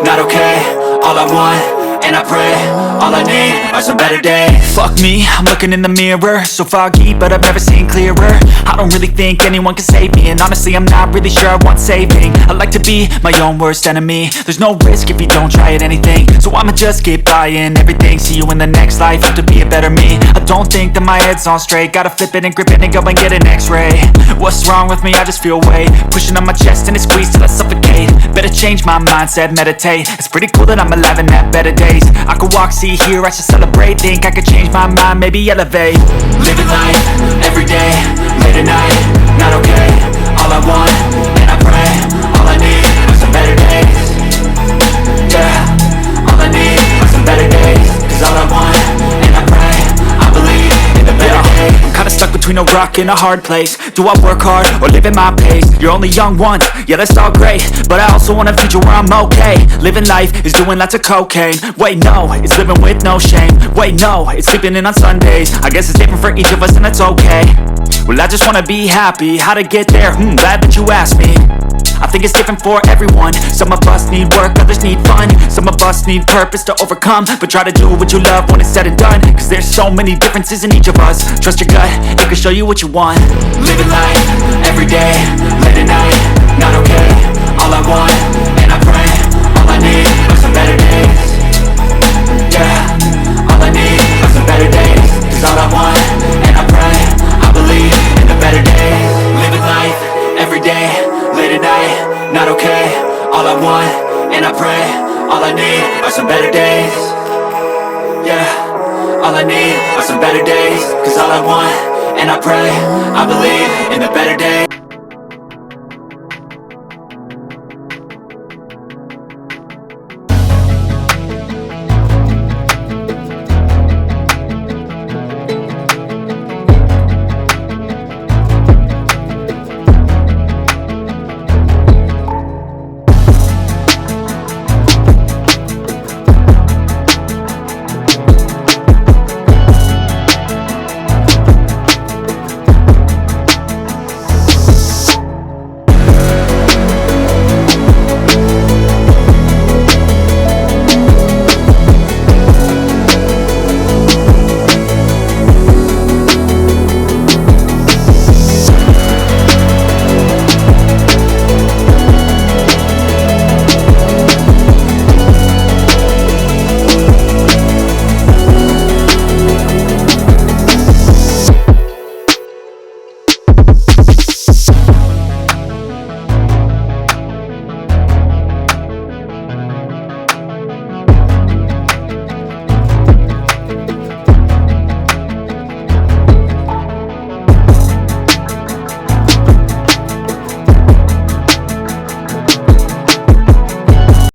not okay. All I want, and I pray, all I need are some better days. Fuck me, I'm looking in the mirror, so foggy, but I've never seen clearer. I don't really think anyone can save me, and honestly I'm not really sure I want saving. I like to be my own worst enemy. There's no risk if you don't try at anything, so I'ma just keep buying everything. See you in the next life, have to be a better me. I don't think that my head's on straight, gotta flip it and grip it and go and get an x-ray. What's wrong with me? I just feel weight pushing on my chest and it squeezes till I suffocate. Better change my mindset, meditate. It's pretty cool that I'm alive and have better days. I could walk, see, hear, I should celebrate. Think I could change my mind, maybe elevate. Living life, everyday, late at night, not okay. All I want, and I pray, all I need are some better days. Yeah, all I need are some better days. Cause all I want, and I pray, I believe in the better days. I'm kinda stuck between a rock and a hard place. Do I work hard, or live at my pace? You're only young once, yeah that's all great, but I also want a future where I'm okay. Living life is doing lots of cocaine. Wait no, it's living with no shame. Wait no, it's sleeping in on Sundays. I guess it's different for each of us and that's okay. Well I just wanna be happy, how to get there? Glad that you asked me. I think it's different for everyone. Some of us need work, others need fun. Some of us need purpose to overcome. But try to do what you love when it's said and done. Cause there's so many differences in each of us. Trust your gut, it can show you what you want. Living life, everyday, late at night, not okay. All I want, and I pray, all I need are some better days. Yeah, all I need are some better days. Cause all I want, and I pray, I believe in the better days. Living life, everyday, late at night, not okay. All I want, and I pray, all I need are some better days. Yeah, all I need are some better days. Cause all I want, and I pray, I believe in the better days.